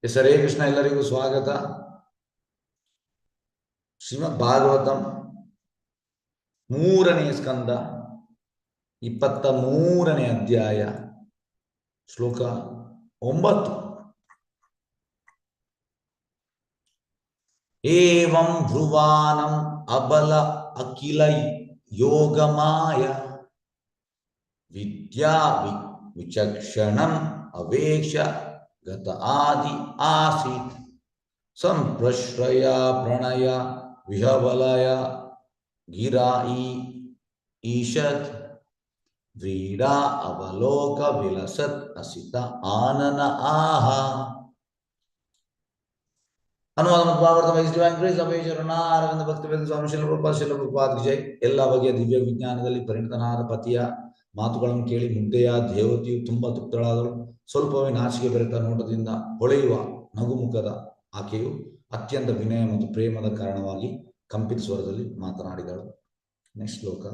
S Hare Krishna. ಎಲ್ಲರಿಗೂ ಸ್ವಾಗತ. ಶ್ರೀಮದ್ ಭಾಗವತಂ 3ನೇ ಸ್ಕಂದ 23ನೇ ಅಧ್ಯಾಯ ಶ್ಲೋಕ 9. ಏವಂ ಧ್ರುವಾನಂ ಅಬಲ ಅಖಿಲ ಯೋಗಮಾಯ ವಿದ್ಯಾ ವಿಚಕ್ಷಣಂ ಅವೇಕ್ಷ ಗತ ಆದಿ ಆಸೀತ್ ಸಂಪ್ರಶ್ರಯ ಪ್ರಣಯ ವಿಹವಲಯ ಗಿರಾ ಈಶತ್ ವ್ರೀಡಾ ಅವಲೋಕ ವಿಲಸತ್ ಅಸಿತ ಆನನ ಆಹ. ಅನುವಾದ ಮತ್ತು ಭಾವಾರ್ಥ ವೈಸ್ ಡಿವೈನ್ ಗ್ರೇಸ್ ಅಭಯಚರಣ ಅರವಿಂದ ಭಕ್ತಿವೇದ ಸ್ವಾಮಿ ಶಿಲ ಪ್ರಭುಪಾದ ವಿಜಯ್. ಎಲ್ಲ ಬಗೆಯ ದಿವ್ಯ ವಿಜ್ಞಾನದಲ್ಲಿ ಪರಿಣಿತನಾದ ಪತಿಯ ಮಾತುಗಳನ್ನು ಕೇಳಿ ಮುಗ್ಧೆಯ ದೇವತೆಯು ತುಂಬಾ ತೃಪ್ತಳಾದಳು. ಸ್ವಲ್ಪವೇ ನಾಚಿಕೆ ಬೆರೆತ ನೋಟದಿಂದ ಹೊಳೆಯುವ ನಗುಮುಖದ ಆಕೆಯು ಅತ್ಯಂತ ವಿನಯ ಮತ್ತು ಪ್ರೇಮದ ಕಾರಣವಾಗಿ ಕಂಪಿತ ಸ್ವರದಲ್ಲಿ ಮಾತನಾಡಿದಳು. ನೆಕ್ಸ್ಟ್ ಶ್ಲೋಕ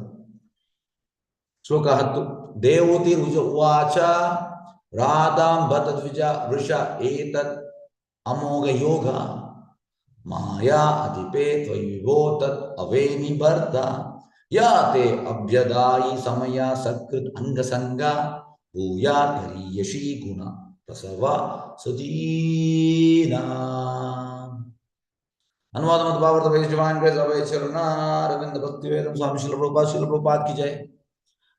10. ದೇವತಿ ರುಜ ಉವಾಚ ರಾಧಾಂ ಬತ ದ್ವಿಜ ವೃಷ ಏತತ್ ಅಮೋಘ ಯೋಗ ಮಾಯಾ ಅಧಿಪೇ ತ್ವಯಿ ವಿಭೋ ತತ್ ಅವೇನಿ ಬರ್ತ ಯಾತೆ ಅಭ್ಯದಾಯಿ ಸಮಯ ಸತ್ಕೃತ್ ಅಂಗಸಂಗ ಭೂಯಾ ಗರೀಯಶಿ ಗುಣ ಪ್ರಸವ ಸುದೀನಾ. ಅನುವಾದ ಮತ್ತು ಭಾವಾರ್ಥ ವೈಸ್ ಡಿವೈನ್ ಗ್ರೇಸ್ ಅಭಯಚರಣ ಅರವಿಂದ ಭಕ್ತಿವೇದ ಸ್ವಾಮಿ ಶಿಲ ಪ್ರಭುಪಾದ ಕಿ ಜೈ.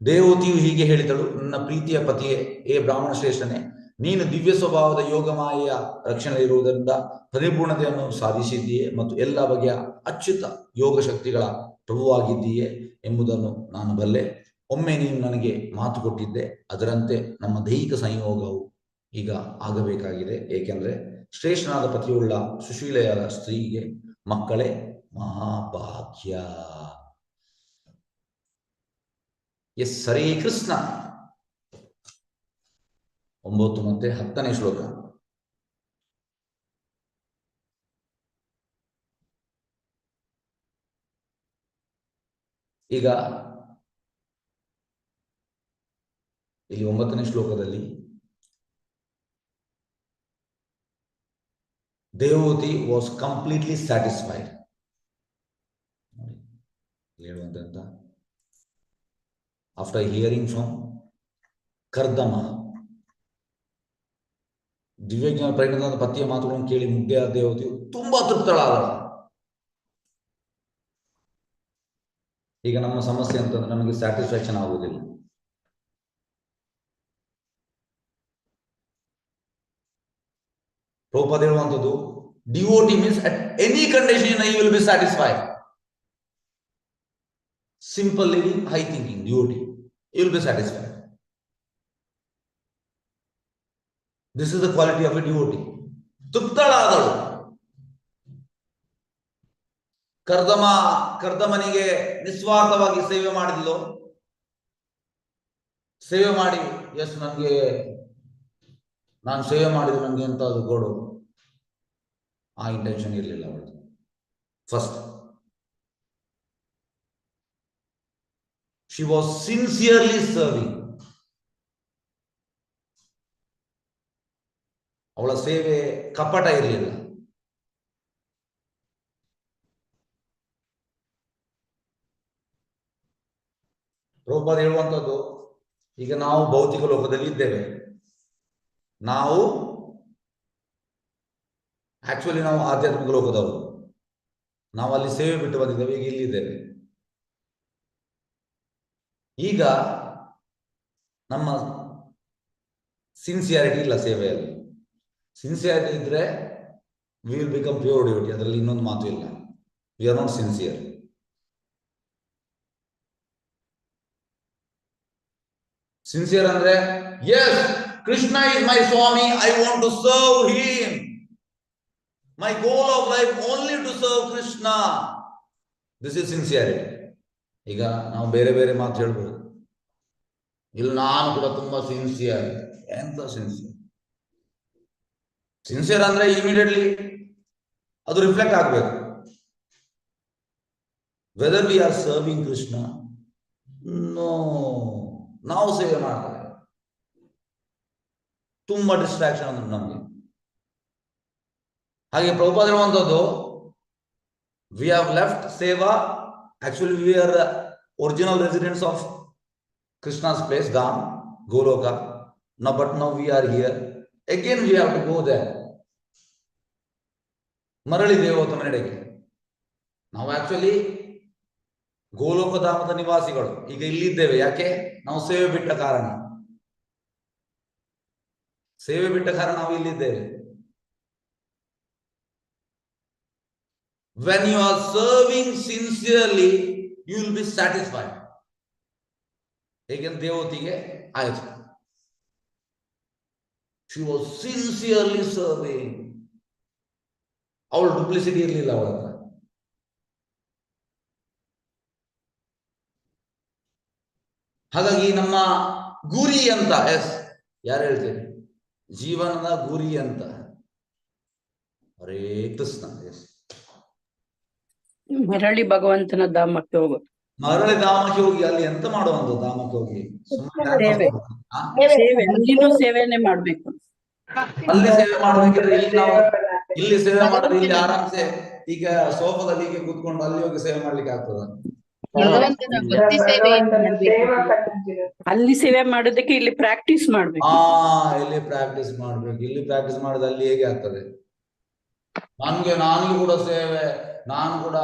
ದೇವತಿಯು ಹೀಗೆ ಹೇಳಿದಳು, ನನ್ನ ಪ್ರೀತಿಯ ಪತಿಯೇ, ಏ ಬ್ರಾಹ್ಮಣ ಶ್ರೇಷ್ಠನೇ, ನೀನು ದಿವ್ಯ ಸ್ವಭಾವದ ಯೋಗಮಾಯೆಯ ರಕ್ಷಣೆ ಇರುವುದರಿಂದ ಪರಿಪೂರ್ಣತೆಯನ್ನು ಸಾಧಿಸಿದ್ದೀಯೆ ಮತ್ತು ಎಲ್ಲ ಬಗೆಯ ಅಚ್ಯುತ ಯೋಗ ಶಕ್ತಿಗಳ ಪ್ರಭುವಾಗಿದ್ದೀಯೆ ಎಂಬುದನ್ನು ನಾನು ಬಲ್ಲೆ. ಒಮ್ಮೆ ನೀನು ನನಗೆ ಮಾತು ಕೊಟ್ಟಿದ್ದೆ, ಅದರಂತೆ ನಮ್ಮ ದೈಹಿಕ ಸಂಯೋಗವು ಈಗ ಆಗಬೇಕಾಗಿದೆ. ಏಕೆಂದರೆ ಶ್ರೇಷ್ಠನಾದ ಪತಿಯುಳ್ಳ ಸುಶೀಲೆಯಾದ ಸ್ತ್ರೀಗೆ ಮಕ್ಕಳೇ ಮಹಾಭಾಗ್ಯ. ಎಸ್ ಹರೇ ಕೃಷ್ಣ. 9 ಮತ್ತೆ 10ನೇ ಶ್ಲೋಕ. ಈಗ ಇಲ್ಲಿ 9ನೇ ಶ್ಲೋಕದಲ್ಲಿ ದೇವತಿ ವಾಸ್ ಕಂಪ್ಲೀಟ್ಲಿ ಸ್ಯಾಟಿಸ್ಫೈಡ್. ಹೇಳುವಂತ ಆಫ್ಟರ್ ಹಿಯರಿಂಗ್ ಫ್ರಮ್ ಕರ್ದಮ, ದಿವ್ಯಜ್ಞಾನ ಪರಿಣಿತನಾದ ಪತಿಯ ಮಾತುಗಳನ್ನು ಕೇಳಿ ಮುಗ್ಧೆಯ ದೇವತೆಯು ತುಂಬಾ ತೃಪ್ತಳಾದಳು. ಈಗ ನಮ್ಮ ಸಮಸ್ಯೆ ಅಂತಂದ್ರೆ ನಮಗೆ ಸ್ಯಾಟಿಸ್ಫ್ಯಾಕ್ಷನ್ ಆಗುವುದಿಲ್ಲ. ಪ್ರಭುಪಾದ ಹೇಳುವಂಥದ್ದು, devotee means at any condition I will be satisfied. Simple living, high thinking devotee, you will be satisfied. This is the quality of a devotee. ತೃಪ್ತಳಾದಳು. ಕರ್ದಮನಿಗೆ ನಿಸ್ವಾರ್ಥವಾಗಿ ಸೇವೆ ಮಾಡಿದ್ಲು. ಸೇವೆ ಮಾಡಿ ನಾನು ಸೇವೆ ಮಾಡಿದ್ರೆ ನನಗೆ ಎಂತಾದ್ರು ಕೊಡು, ಆ ಇಂಟೆನ್ಷನ್ ಇರಲಿಲ್ಲ ಅವಳು. First she was sincerely serving. ಅವಳ ಸೇವೆ ಕಪಟ ಇರಲಿಲ್ಲ. ಪ್ರಭುಪಾದ ಹೇಳುವಂಥದ್ದು, ಈಗ ನಾವು ಭೌತಿಕ ಲೋಕದಲ್ಲಿ ಇದ್ದೇವೆ. ನಾವು ಆಧ್ಯಾತ್ಮಿಕ ಲೋಕದವರು. ನಾವು ಅಲ್ಲಿ ಸೇವೆ ಬಿಟ್ಟು ಬಂದಿದ್ದೇವೆ, ಈಗ ಇಲ್ಲಿದ್ದೇವೆ. ಈಗ ನಮ್ಮ ಸಿನ್ಸಿಯಾರಿಟಿ ಇಲ್ಲ ಸೇವೆಯಲ್ಲಿ. ಸಿನ್ಸಿಯಾರಿಟಿ ಇದ್ರೆ we will become pure devotee. ಅದರಲ್ಲಿ ಇನ್ನೊಂದು ಮಾತು ಇಲ್ಲ. We are not sincere. Sincere ಅಂದ್ರೆ yes, Krishna is my swami, I want to serve him, my goal of life only to serve Krishna. This is sincerity. ಈಗ ನಾವು ಬೇರೆ ಬೇರೆ ಮಾತು ಹೇಳ್ಬೋದು. ಇಲ್ಲಿ ನಾನು ಕೂಡ ತುಂಬಾ ಸಿನ್ಸಿಯರ್. ಎಂತ ಸಿನ್ಸಿಯರ್ ಅಂದ್ರೆ ಇಮಿಡಿಯೇಟ್ಲಿ ಅದು ರಿಫ್ಲೆಕ್ಟ್ ಆಗಬೇಕು. Whether we are serving Krishna, no, ನಾವು ಸೇವೆ ಮಾಡ್ತಾರೆ, ತುಂಬಾ ಡಿಸ್ಟ್ರಾಕ್ಷನ್ ಅಂದ್ರೆ ನಮಗೆ. ಹಾಗೆ ಪ್ರಭುಪಾದ ಹೇಳುವಂಥದ್ದು, ವಿ ಹ್ಯಾವ್ ಲೆಫ್ಟ್ ಸೇವಾ, actually we R original residents of Krishna's place, Dham, Goloka. Now, but now we are here. Again, we have to go there. ಮರಳಿ ದೇವೋತ್ತಮನೆಡೆಗೆ. ನಾವು ಆಕ್ಚುಲಿ ಗೋಲೋಕಧಾಮದ ನಿವಾಸಿಗಳು, ಈಗ ಇಲ್ಲಿದ್ದೇವೆ. ಯಾಕೆ? ನಾವು ಸೇವೆ ಬಿಟ್ಟ ಕಾರಣ. ಸೇವೆ ಬಿಟ್ಟ ಕಾರಣ ನಾವು ಇಲ್ಲಿದ್ದೇವೆ. When you are serving sincerely, you will be satisfied. ಹೇಗೆಂದ್ರೆ ದೇವತಿಗೆ ಆಯ್ತು, she was sincerely serving. ಅವಳು ಡುಪ್ಲಿಸಿಟಿ ಇರಲಿಲ್ಲ ಅವಳ ಹತ್ರ. ಹಾಗಾಗಿ ನಮ್ಮ ಗುರಿ ಅಂತ, ಎಸ್ ಯಾರು ಹೇಳ್ತೇವೆ, ಜೀವನದ ಗುರಿ ಅಂತ, ಹರೇ ಕೃಷ್ಣ. ಎಸ್, ಮರಳಿ ಭಗವಂತನ ಧಾಮಕ್ಕೆ ಹೋಗೋದು. ಮರಳಿ ಧಾಮಕ್ಕೆ ಹೋಗಿ ಅಲ್ಲಿ ಎಂತ ಮಾಡುವಂತ? ಧಾಮಕ್ಕೆ ಹೋಗಿ ಸೇವೆ, ಅಲ್ಲಿನೂ ಸೇವೆನೆ ಮಾಡ್ಬೇಕು. ಅಲ್ಲಿ ಸೇವೆ ಮಾಡ್ಬೇಕಿದ್ರೆ ಇಲ್ಲಿ ಸೇವೆ ಮಾಡಿದ್ರೆ ಇಲ್ಲಿ ಆರಾಮ್ಸೆ ಈಗ ಸೋಫಾದಲ್ಲಿ ಹೀಗೆ ಕೂತ್ಕೊಂಡು ಅಲ್ಲಿ ಹೋಗಿ ಸೇವೆ ಮಾಡ್ಲಿಕ್ಕೆ ಆಗ್ತದ? ಅಲ್ಲಿ ಸೇವೆ ಮಾಡೋದಕ್ಕೆ ಇಲ್ಲಿ ಪ್ರಾಕ್ಟೀಸ್ ಮಾಡ್ಬೇಕು. ಇಲ್ಲಿ ಪ್ರಾಕ್ಟೀಸ್ ಮಾಡ್ಬೇಕು. ಇಲ್ಲಿ ಪ್ರಾಕ್ಟೀಸ್ ಮಾಡೋದು ಅಲ್ಲಿ ಹೇಗೆ ಆಗ್ತದೆ? ನನಗೆ ಕೂಡ ಸೇವೆ, ನಾನು ಕೂಡ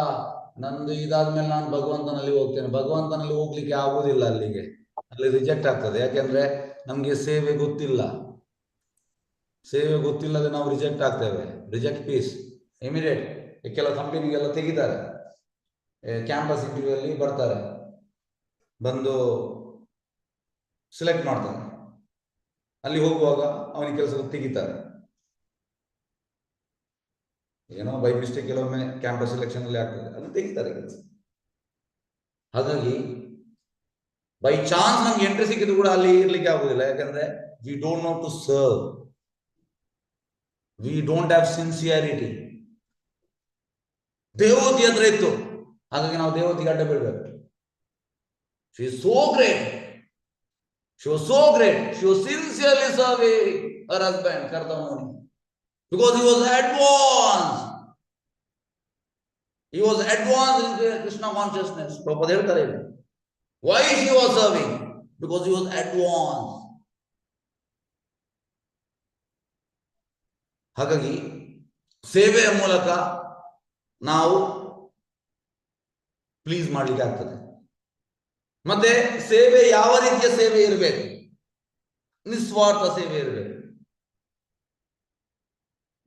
ನಂದು ಇದಾದ್ಮೇಲೆ ನಾನು ಭಗವಂತನಲ್ಲಿ ಹೋಗ್ತೇನೆ. ಭಗವಂತನಲ್ಲಿ ಹೋಗ್ಲಿಕ್ಕೆ ಆಗುದಿಲ್ಲ, ಅಲ್ಲಿ ರಿಜೆಕ್ಟ್ ಆಗ್ತದೆ. ಯಾಕೆಂದ್ರೆ ನಮ್ಗೆ ಸೇವೆ ಗೊತ್ತಿಲ್ಲ. ಸೇವೆ ಗೊತ್ತಿಲ್ಲದೆ ನಾವು ರಿಜೆಕ್ಟ್ ಆಗ್ತೇವೆ. Reject piece immediate. ಕೆಲವು ಕಂಪನಿಗೆಲ್ಲ ತೆಗಿತಾರೆ, ಕ್ಯಾಂಪಸ್ ಇಂಟರ್ವ್ಯೂ ಅಲ್ಲಿ ಬರ್ತಾರೆ, ಬಂದು ಸೆಲೆಕ್ಟ್ ಮಾಡ್ತಾರೆ. ಅಲ್ಲಿ ಹೋಗುವಾಗ ಅವನಿಗೆ ಕೆಲಸ ತೆಗಿತಾರೆ. ಏನೋ ಬೈ ಮಿಸ್ಟೇಕ್ ಕೆಲವೊಮ್ಮೆ ಕ್ಯಾಂಪಸ್ ಸೆಲೆಕ್ಷನ್ ಅಲ್ಲಿ ಆಗ್ತದೆ, ಅದನ್ನು ತೆಗಿತಾರೆ ಕೆಲಸ. ಹಾಗಾಗಿ ಬೈ ಚಾನ್ಸ್ ನಮ್ಗೆ ಎಂಟ್ರಿ ಸಿಕ್ಕಿದ್ರು ಕೂಡ ಅಲ್ಲಿ ಇರ್ಲಿಕ್ಕೆ ಆಗುದಿಲ್ಲ. ಯಾಕಂದ್ರೆ we don't know to serve, we don't have sincerity. ದೇವತಿ ಹತ್ರ ಇತ್ತು, ಹಾಗಾಗಿ ನಾವು ದೇವತಿಗೆ ಅಡ್ಡ ಬೀಳ್ಬೇಕು. She is so great, she was so great, she was sincerely serving her husband Kardamuni, because he was advanced. He was advanced in the Krishna consciousness. Prabhupada ಹೇಳ್ತಾರೆ, why she was serving? Because he was advanced. ಹಾಗಾಗಿ ಸೇವೆಯ ಮೂಲಕ ನಾವು please ಮಾಡ್ಲಿಕ್ಕೆ ಆಗ್ತದೆ. ಮತ್ತೆ ಸೇವೆ ಯಾವ ರೀತಿಯ ಸೇವೆ ಇರಬೇಕು? ನಿಸ್ವಾರ್ಥ ಸೇವೆ ಇರಬೇಕು.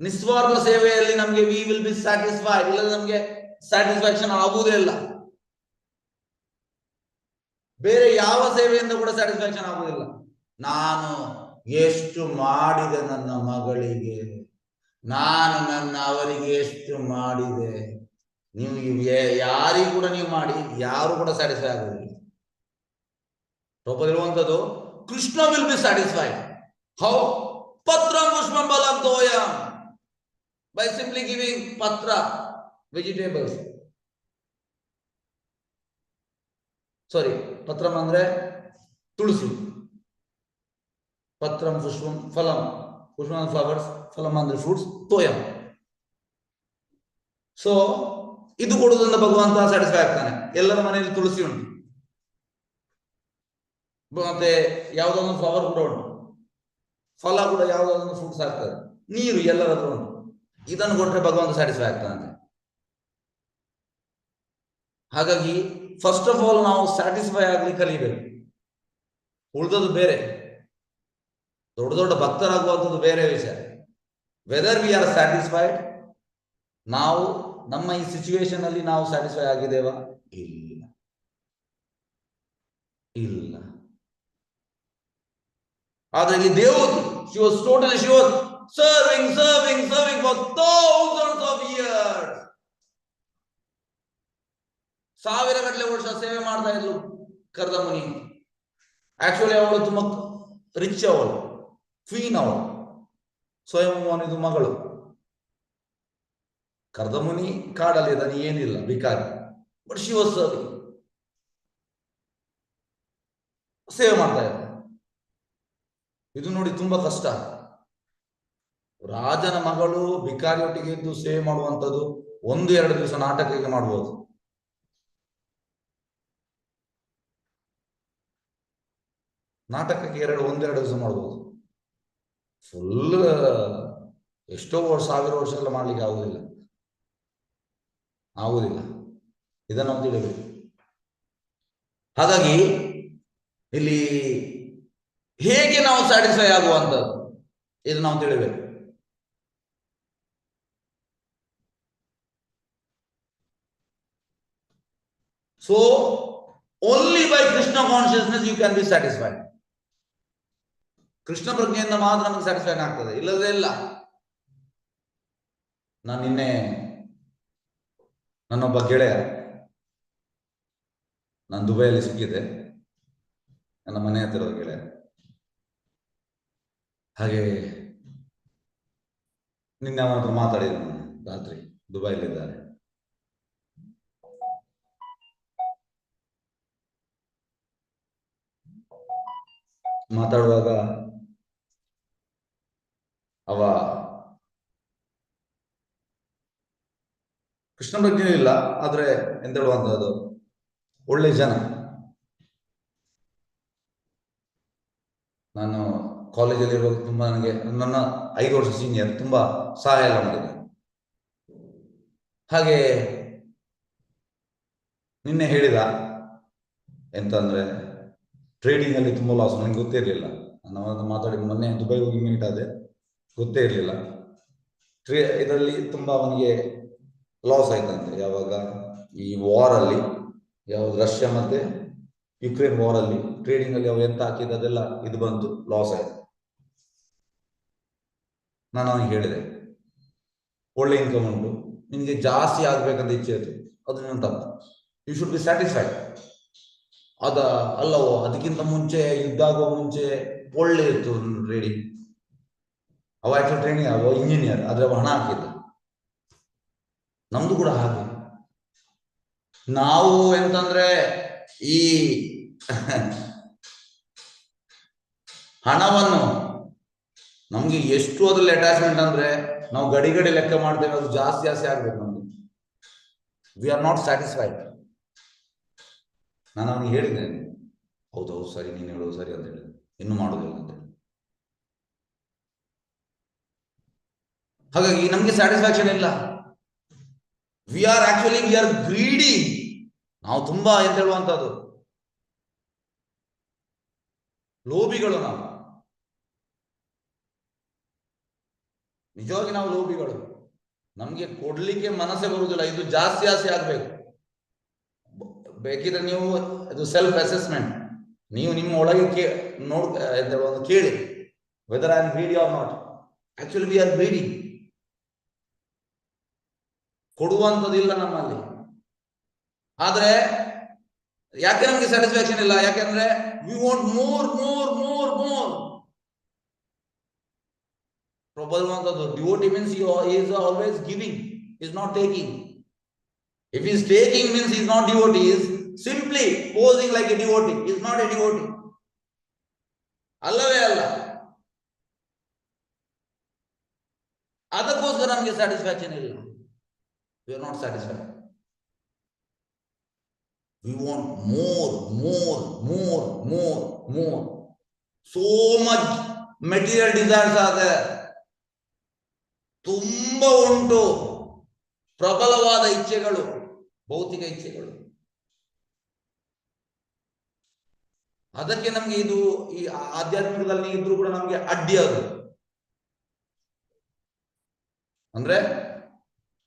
ನಿಸ್ವಾರ್ಥ ಸೇವೆಯಲ್ಲಿ ನಮ್ಗೆ ವಿ ವಿಲ್ ಬಿ ಸ್ಯಾಟಿಸ್ಫೈಡ್. ಇಲ್ಲ ನಮ್ಗೆ ಸ್ಯಾಟಿಸ್ಫ್ಯಾಕ್ಷನ್ ಆಗುವುದೇ ಇಲ್ಲ. ಬೇರೆ ಯಾವ ಸೇವೆಯಿಂದ ಕೂಡ ಸ್ಯಾಟಿಸ್ಫ್ಯಾಕ್ಷನ್ ಆಗುವುದಿಲ್ಲ. ನಾನು ಎಷ್ಟು ಮಾಡಿದೆ ನನ್ನ ಮಗಳಿಗೆ, ನಾನು ಅವರಿಗೆ ಎಷ್ಟು ಮಾಡಿದೆ, ನಿಮ್ಗೆ ಯಾರಿಗೂ ಕೂಡ ನೀವು ಮಾಡಿ ಯಾರು ಕೂಡ ಸ್ಯಾಟಿಸ್ಫೈ ಆಗುವುದಿಲ್ಲ. ಇರುವಂತದ್ದು Krishna will be satisfied. How? ಪತ್ರಂ ಪುಷ್ಪಂ ಬಲಂ ತೋಯಂ, by simply giving patra, vegetables. Sorry, patram andre tulsi, patram pushpam phalam, pushpam and flowers, phalam andre fruits, toyam. So ಇದು ಕೊಡುವುದರಿಂದ ಭಗವಂತ ಸ್ಯಾಟಿಸ್ಫೈ ಆಗ್ತಾನೆ. ಎಲ್ಲರ ಮನೆಯಲ್ಲಿ ತುಳಸಿ ಉಂಟು, ಮತ್ತೆ ಯಾವುದೊಂದು ಫ್ಲವರ್ ಕೂಡ ಉಂಟು, ಫಲ ಕೂಡ ಯಾವುದೊಂದು ಫ್ರೂಟ್ಸ್ ಆಗ್ತದೆ, ನೀರು ಎಲ್ಲರ ಹತ್ರ ಉಂಟು. ಇದನ್ನು ಕೊಟ್ಟರೆ ಭಗವಂತ ಸ್ಯಾಟಿಸ್ಫೈ ಆಗ್ತಾನೆ. ಹಾಗಾಗಿ ಫಸ್ಟ್ ಆಫ್ ಆಲ್ ನಾವು ಸ್ಯಾಟಿಸ್ಫೈ ಆಗ್ಲಿಕ್ಕೆ ಕಲಿಬೇಕು. ಉಳಿದದ್ದು ಬೇರೆ, ದೊಡ್ಡ ದೊಡ್ಡ ಭಕ್ತರಾಗುವಂಥದ್ದು ಬೇರೆ ವಿಷಯ. ವೆದರ್ ವಿ ಆರ್ ಸ್ಯಾಟಿಸ್ಫೈಡ್, ನಾವು ನಮ್ಮ ಈ ಸಿಚುವೇಶನ್ ಅಲ್ಲಿ ನಾವು ಸ್ಯಾಟಿಸ್ಫೈ ಆಗಿದ್ದೇವಾ? ಇಲ್ಲ, ಇಲ್ಲ. ಆದ್ರೆ ಇಲ್ಲಿ ದೇವತೆ, she was totally, she was serving for thousands of years. ಸಾವಿರ ಗಟ್ಟಲೆ ವರ್ಷ ಸೇವೆ ಮಾಡ್ತಾ ಇದ್ಲು ಕರ್ದಮುನಿ. ಆಕ್ಚುಲಿ ಅವಳು ತುಂಬಾ ರಿಚ್, ಅವಳು ಕ್ವೀನ್, ಅವಳು ಸ್ವಯಂವನಿದು ಮಗಳು. ಕರ್ದಮುನಿ ಕಾಡಲ್ಲಿ ಇದ್ದಾನೆ, ಏನಿಲ್ಲ, ಭಿಕಾರಿ. ಬಟ್ ಶಿ ವಾಸ್ ಸರ್ವಿಂಗ್, ಸೇವೆ ಮಾಡ್ತಾ ಇದ್ದ. ಇದು ನೋಡಿ ತುಂಬಾ ಕಷ್ಟ. ರಾಜನ ಮಗಳು ಭಿಕಾರಿಯೊಟ್ಟಿಗೆ ಇದ್ದು ಸೇವೆ ಮಾಡುವಂಥದ್ದು 1-2 ದಿವಸ ನಾಟಕಕ್ಕೆ ಮಾಡ್ಬೋದು. ನಾಟಕಕ್ಕೆ 1-2 ದಿವಸ ಮಾಡ್ಬೋದು. ಫುಲ್ ಎಷ್ಟೋ 1000 ವರ್ಷ ಮಾಡ್ಲಿಕ್ಕೆ ಆಗುದಿಲ್ಲ. ಇದನ್ನು ನಾವು ತಿಳಿಬೇಕು. ಹಾಗಾಗಿ ಇಲ್ಲಿ ಹೇಗೆ ನಾವು ಸ್ಯಾಟಿಸ್ಫೈ ಆಗುವಂಥದ್ದು ಇದು ನಾವು ತಿಳಿಬೇಕು. So only by Krishna consciousness you can be satisfied. Krishna ಪ್ರಜ್ಞೆಯಿಂದ ಮಾತ್ರ ನಮಗೆ ಸ್ಯಾಟಿಸ್ಫೈ ಆಗ್ತದೆ, ಇಲ್ಲದೇ ಇಲ್ಲ. ನಾನು ನಿನ್ನೆ ನನ್ನೊಬ್ಬ ಗೆಳೆಯ, ನಾನು ದುಬೈಯಲ್ಲಿ ಸಿಕ್ಕಿದ್ದೆ, ನನ್ನ ಮನೆ ಹತ್ತಿರದ ಗೆಳೆಯ. ಹಾಗೆ ನಿನ್ನೆ ಅವನ ಹತ್ರ ಮಾತಾಡಿದ ರಾತ್ರಿ, ದುಬೈಲಿದ್ದಾರೆ. ಮಾತಾಡುವಾಗ ಅವ ಕೃಷ್ಣ ಪ್ರಜ್ಞೆ ಇಲ್ಲ, ಆದ್ರೆ ಎಂತ ಹೇಳುವಂತದ್ದು ಒಳ್ಳೆ ಜನ. ನಾನು ಕಾಲೇಜಲ್ಲಿ ಇರುವಾಗ ತುಂಬಾ ನನಗೆ, ನನ್ನ 5 ವರ್ಷ ಸೀನಿಯರ್, ತುಂಬಾ ಸಹಾಯ ಎಲ್ಲ ಮಾಡಿದೆ. ಹಾಗೆ ನಿನ್ನೆ ಹೇಳಿದ ಎಂತಂದ್ರೆ ಟ್ರೇಡಿಂಗ್ ಅಲ್ಲಿ ತುಂಬಾ ಲಾಸ್. ನನಗೆ ಗೊತ್ತೇ ಇರಲಿಲ್ಲ. ನಾನು ಮಾತಾಡಿ ಮೊನ್ನೆ ದುಬೈ ಹೋಗಿ ಮೀಟ್ ಆದೆ, ಗೊತ್ತೇ ಇರಲಿಲ್ಲ. ಇದರಲ್ಲಿ ತುಂಬಾ ಅವನಿಗೆ ಲಾಸ್ ಆಯ್ತಂತೆ. ಯಾವಾಗ ಈ ವಾರ್ ಅಲ್ಲಿ, ಯಾವ್ದು ರಷ್ಯಾ ಮತ್ತೆ ಯುಕ್ರೇನ್ ವಾರ್ ಅಲ್ಲಿ ಟ್ರೇಡಿಂಗ್ ಅಲ್ಲಿ ಅವು ಎಂತ ಹಾಕಿದ ಅದೆಲ್ಲ ಇದು ಬಂತು, ಲಾಸ್ ಆಯ್ತು. ನಾನು ಅವನಿಗೆ ಹೇಳಿದೆ, ಒಳ್ಳೆ ಇನ್ಕಮ್ ಉಂಟು, ನಿನಗೆ ಜಾಸ್ತಿ ಆಗ್ಬೇಕಂತ ಇಚ್ಛೆ ಇತ್ತು, ಅದು ನನ್ನ ತಪ್ಪು. You should be satisfied. ಅಲ್ಲವೋ ಅದಕ್ಕಿಂತ ಮುಂಚೆ, ಯುದ್ಧ ಆಗುವ ಮುಂಚೆ ಒಳ್ಳೆ ಇತ್ತು ಟ್ರೇಡಿಂಗ್. ಅವ ಆಕ್ಚುಲ್ ಟ್ರೇನಿಂಗ್, ಅವ ಇಂಜಿನಿಯರ್, ಆದ್ರೆ ಅವ ಹಣ ಹಾಕಿದ್ದ. ನಮ್ದು ಕೂಡ ಹಾಗೆ. ನಾವು ಎಂತಂದ್ರೆ ಈ ಹಣವನ್ನು ನಮ್ಗೆ ಎಷ್ಟು ಅದ್ರಲ್ಲಿ ಅಟ್ಯಾಚ್ಮೆಂಟ್ ಅಂದ್ರೆ ನಾವು ಗಡಿ ಲೆಕ್ಕ ಮಾಡ್ತೇವೆ, ಅದು ಜಾಸ್ತಿ ಆಗ್ಬೇಕು ನಮ್ಗೆ. V are not satisfied. ನಾನು ಅವನಿಗೆ ಹೇಳಿದ್ದೇನೆ, ಹೌದು ಸರಿ, ನೀನು ಹೇಳೋದು ಸರಿ ಅಂತ ಹೇಳಿ, ಇನ್ನು ಮಾಡೋದಿಲ್ಲ ಅಂತ ಹೇಳಿ. ಹಾಗಾಗಿ ನಮ್ಗೆ ಸ್ಯಾಟಿಸ್ಫ್ಯಾಕ್ಷನ್ ಇಲ್ಲ. We are greedy. ನಾವು ತುಂಬಾ ಎಂತ ಹೇಳುವಂತದ್ದು ಲೋಭಿಗಳು. ನಾವು ನಿಜವಾಗಿ ನಾವು ಲೋಭಿಗಳು. ನಮ್ಗೆ ಕೊಡ್ಲಿಕ್ಕೆ ಮನಸ್ಸೇ ಬರುವುದಿಲ್ಲ, ಇದು ಜಾಸ್ತಿ ಆಗ್ಬೇಕು. ಬೇಕಿದ್ರೆ ನೀವು ಇದು ಸೆಲ್ಫ್ ಅಸೆಸ್ಮೆಂಟ್, ನೀವು ನಿಮ್ಮ ಒಳಗೆ ಕೇಳಿ, whether I am greedy or not. Actually we are greedy. ಕೊಡುವಂಥದ್ದಿಲ್ಲ ನಮ್ಮಲ್ಲಿ. ಆದ್ರೆ ಯಾಕೆ ನಮ್ಗೆ ಸ್ಯಾಟಿಸ್ಫ್ಯಾಕ್ಷನ್ ಇಲ್ಲ? ಯಾಕೆಂದ್ರೆ we want more more more more. ಬರುವಂಥದ್ದು devotee means is always giving, is not taking. If he is taking means he is not devotee, he is simply posing like a devotee, he is not a devotee. ಅಲ್ಲವೇ ಅಲ್ಲ. ಅದಕ್ಕೋಸ್ಕರ ನಮಗೆ satisfaction ಇಲ್ಲ. We are not satisfied. We want more, more, more, more, more. So much material desires are there. ತುಂಬಾ ಉಂಟು ಪ್ರಬಲವಾದ ಇಚ್ಛೆಗಳು, ಭೌತಿಕ ಇಚ್ಛೆಗಳು. ಅದಕ್ಕೆ ನಮ್ಗೆ ಇದು ಈ ಆಧ್ಯಾತ್ಮಿಕದಲ್ಲಿ ಇದ್ರೂ ಕೂಡ ನಮ್ಗೆ ಅಡ್ಡಿ ಅದು. ಅಂದ್ರೆ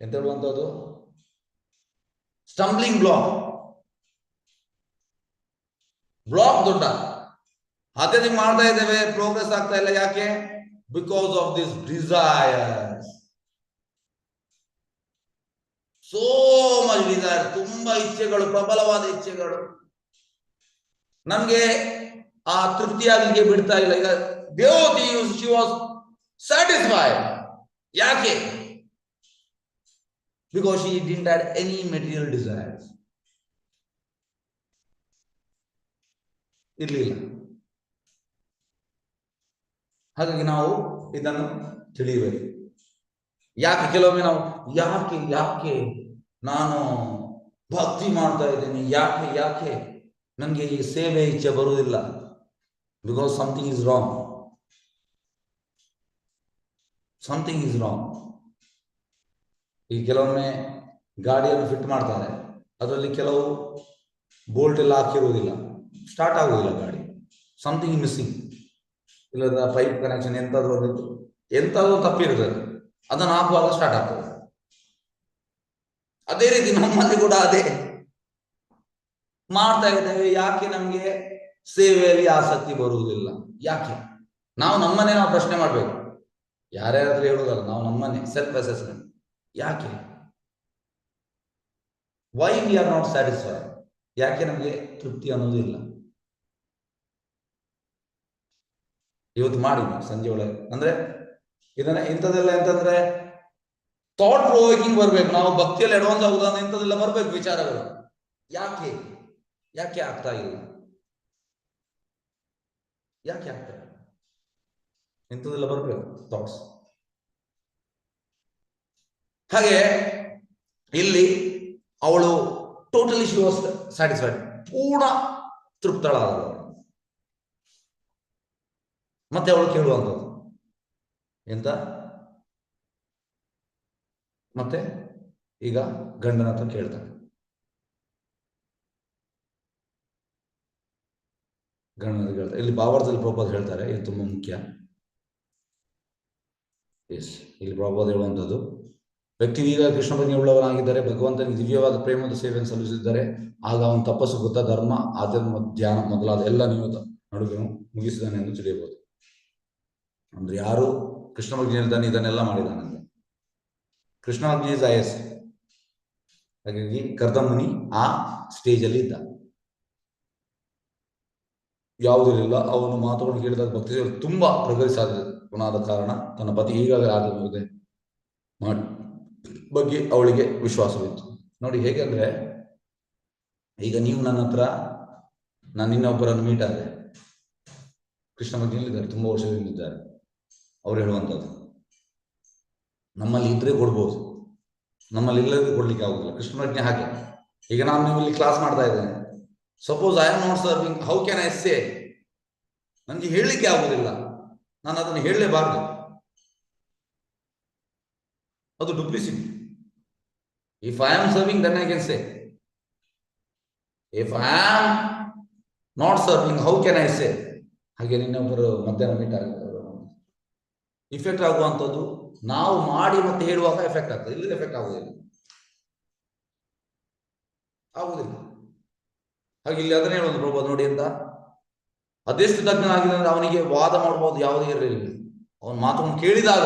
ಎಂತ ಹೇಳುವಂತದ್ದು, ಸ್ಟಂಬ್ಲಿಂಗ್ ಬ್ಲಾಕ್ ದೊಡ್ಡ. ಆಧ್ಯಾತ್ಮಿಕ ಮಾಡ್ತಾ ಇದ್ದೇವೆ, ಪ್ರೋಗ್ರೆಸ್ ಆಗ್ತಾ ಇಲ್ಲ. ಯಾಕೆ? Because of this desires. So much desire, ತುಂಬಾ ಇಚ್ಛೆಗಳು, ಪ್ರಬಲವಾದ ಇಚ್ಛೆಗಳು. ನಮ್ಗೆ ಆ ತೃಪ್ತಿಯಾಗಲಿಕ್ಕೆ ಬಿಡ್ತಾ ಇಲ್ಲ. ಈಗ ದೇವತಿ ಶಿ ವಾಸ್ ಸ್ಯಾಟಿಸ್ಫೈಡ್. ಯಾಕೆ? Because she didn't have any material desires. ಇರ್ಲಿಲ್ಲ. ಹಾಗಾಗಿ ನಾವು ಇದನ್ನು ತಿಳಿಯಬೇಕು. ಯಾಕೆ ಕೆಲವೊಮ್ಮೆ ನಾವು ಯಾಕೆ ಯಾಕೆ ನಾನು ಭಕ್ತಿ ಮಾಡ್ತಾ ಇದ್ದೀನಿ, ಯಾಕೆ ಯಾಕೆ ನನಗೆ ಈ ಸೇವೆ ಇಚ್ಛೆ ಬರುವುದಿಲ್ಲ? Because something is wrong. Something is wrong. ಈ ಕೆಲವೊಮ್ಮೆ ಗಾಡಿಯನ್ನು ಫಿಟ್ ಮಾಡ್ತಾರೆ, ಅದರಲ್ಲಿ ಕೆಲವು ಬೋಲ್ಟ್ ಎಲ್ಲ ಹಾಕಿರುವುದಿಲ್ಲ, ಸ್ಟಾರ್ಟ್ ಆಗುವುದಿಲ್ಲ ಗಾಡಿ. ಸಮಥಿಂಗ್ ಮಿಸ್ಸಿಂಗ್, ಇಲ್ಲದ ಪೈಪ್ ಕನೆಕ್ಷನ್ ಎಂತಾದ್ರೂ ತಪ್ಪಿರ್ತದೆ, ಅದನ್ನು ಹಾಕುವಾಗ ಸ್ಟಾರ್ಟ್ ಆಗ್ತದೆ. ಅದೇ ರೀತಿ ನಮ್ಮಲ್ಲಿ ಕೂಡ ಅದೇ ಮಾಡ್ತಾ ಇದ್ದೇವೆ. ಯಾಕೆ ನಮಗೆ ಸೇವೆಯಲ್ಲಿ ಆಸಕ್ತಿ ಬರುವುದಿಲ್ಲ? ಯಾಕೆ? ನಾವು ನಮ್ಮನ್ನೇ ನಾವು ಪ್ರಶ್ನೆ ಮಾಡ್ಬೇಕು. ಯಾರ್ಯಾರಾದ್ರೂ ಹೇಳುವುದಲ್ಲ, ನಾವು ನಮ್ಮನ್ನೇ ಸೆಲ್ಫ್ ಅಸೆಸ್ಮೆಂಟ್. ಯಾಕೆ? Why we are not satisfied? ಯಾಕೆ ನಮಗೆ ತೃಪ್ತಿ ಅನ್ನೋದಿಲ್ಲ? ಇವತ್ತು ಮಾಡಿ ಸಂಜೆ ಒಳಗೆ, ಅಂದ್ರೆ ಇದನ್ನ ಇಂಥದ್ದೆಲ್ಲ ಎಂತಂದ್ರೆ ಥಾಟ್ ಪ್ರೊವೋಕಿಂಗ್ ಬರ್ಬೇಕು. ನಾವು ಭಕ್ತಿಯಲ್ಲಿ ಅಡ್ವಾನ್ಸ್ ಆಗುದ ಇಂಥದ್ದೆಲ್ಲ ಬರ್ಬೇಕು ವಿಚಾರಗಳು. ಯಾಕೆ ಯಾಕೆ ಆಗ್ತಾ ಇಲ್ಲ? ಯಾಕೆ ಆಗ್ತಾ ಇಲ್ಲ? ಇಂಥದ್ದೆಲ್ಲ ಬರ್ಬೇಕು ಥಾಟ್ಸ್. ಹಾಗೆ ಇಲ್ಲಿ ಅವಳು ಟೋಟಲಿ ಶಿ ವಾಸ್ ಸ್ಯಾಟಿಸ್ಫೈಡ್, ಪೂರ್ಣ ತೃಪ್ತಳಾದಳು. ಮತ್ತೆ ಅವಳು ಕೇಳುವಂಥದ್ದು ಎಂತ? ಮತ್ತೆ ಈಗ ಗಂಡನ ಹತ್ರ ಕೇಳ್ತಾನೆ. ಗಂಡನ ಕೇಳ್ತಾರೆ. ಇಲ್ಲಿ ಭಾವಾರ್ಥದಲ್ಲಿ ಪ್ರಭುಪಾದ ಹೇಳ್ತಾರೆ, ಇದು ತುಂಬಾ ಮುಖ್ಯ. ಎಸ್, ಇಲ್ಲಿ ಪ್ರಭುಪಾದ ಹೇಳುವಂಥದ್ದು, ವ್ಯಕ್ತಿ ಈಗ ಕೃಷ್ಣ ಪ್ರಜ್ಞೆ ಉಳ್ಳವನಾಗಿದ್ದರೆ, ಭಗವಂತನಿಗೆ ದಿವ್ಯವಾದ ಪ್ರೇಮದ ಸೇವೆಯನ್ನು ಸಲ್ಲಿಸಿದ್ದಾರೆ, ಆಗ ಅವನ ತಪಸ್ಸು, ಗೊತ್ತ, ಧರ್ಮ, ಆಧ್ಯಾತ್ಮ, ಧ್ಯಾನ ಮೊದಲಾದ ಎಲ್ಲ ನಿಯಮದ ನಡುವೆ ಮುಗಿಸಿದಾನೆ ಎಂದು ತಿಳಿಯಬಹುದು. ಅಂದ್ರೆ ಯಾರು ಕೃಷ್ಣ ಪ್ರಜ್ಞೆ ಇದ್ದಾನೆ, ಇದನ್ನೆಲ್ಲ ಮಾಡಿದಾನಂತೆ. ಕೃಷ್ಣ ಪ್ರಜ್ಞೆ ಇಸ್ ಐಎಸ್. ಹಾಗಾಗಿ ಕರ್ದಮುನಿ ಆ ಸ್ಟೇಜ್ ಅಲ್ಲಿ ಇದ್ದ. ಯಾವುದಿರಲಿಲ್ಲ. ಅವನು ಮಾತುಗಳನ್ನು ಕೇಳಿದಾಗ ಭಕ್ತಿ ಸೇವೆ ತುಂಬಾ ಪ್ರಗತಿಸಾದ ಕಾರಣ ತನ್ನ ಪತಿ ಈಗಾಗಲೇ ಆಗಿದೆ ಬಗ್ಗೆ ಅವಳಿಗೆ ವಿಶ್ವಾಸವಿತ್ತು. ನೋಡಿ ಹೇಗೆ ಅಂದ್ರೆ, ಈಗ ನೀವು ನನ್ನ ಹತ್ರ, ನಾನು ಇನ್ನೊಬ್ಬರನ್ನು ಮೀಟ್ ಆದೆ, ಕೃಷ್ಣ ಪ್ರಜ್ಞೆಯಲ್ಲಿದ್ದಾರೆ, ತುಂಬಾ ವರ್ಷದಿಂದ ಇದ್ದಾರೆ. ಅವ್ರು ಹೇಳುವಂಥದ್ದು, ನಮ್ಮಲ್ಲಿ ಇದ್ರೆ ಕೊಡ್ಬೋದು, ನಮ್ಮಲ್ಲಿ ಇಲ್ಲದೆ ಕೊಡ್ಲಿಕ್ಕೆ ಆಗುದಿಲ್ಲ. ಕೃಷ್ಣ ಪ್ರಜ್ಞೆ ಹಾಗೆ. ಈಗ ನಾನು ನೀವು ಇಲ್ಲಿ ಕ್ಲಾಸ್ ಮಾಡ್ತಾ ಇದ್ದೇನೆ, suppose I am not serving, how can I say? ನನಗೆ ಹೇಳಲಿಕ್ಕೆ ಆಗುದಿಲ್ಲ, ನಾನು ಅದನ್ನು ಹೇಳಲೇಬಾರದು. ಅದು duplicity. If I am serving, then I can say. If I am not serving, how can I say? ಹಾಗೆ ನಿನ್ನೊಬ್ಬರು ಮಧ್ಯಾಹ್ನ ಮೀಟ್ ಆಗಿದ್ದಾರೆ, ಇಫೆಕ್ಟ್ ಆಗುವಂಥದ್ದು ನಾವು ಮಾಡಿ ಮತ್ತೆ ಹೇಳುವಾಗ ಎಫೆಕ್ಟ್ ಆಗ್ತದೆ, ಇಲ್ಲಿ ಎಫೆಕ್ಟ್ ಆಗುವುದಿಲ್ಲ. ಹಾಗೆ ಇಲ್ಲಿ ಅದನ್ನೇ ಹೇಳೋದು ಪ್ರಭು ನೋಡಿ ಅಂತ. ಅದೆಷ್ಟು ತಜ್ಞನಾಗಿದೆ ಅಂದ್ರೆ ಅವನಿಗೆ ವಾದ ಮಾಡಬಹುದು ಯಾವುದೇ ಇರಲಿಲ್ಲ. ಅವನ ಮಾತನ್ನು ಕೇಳಿದಾಗ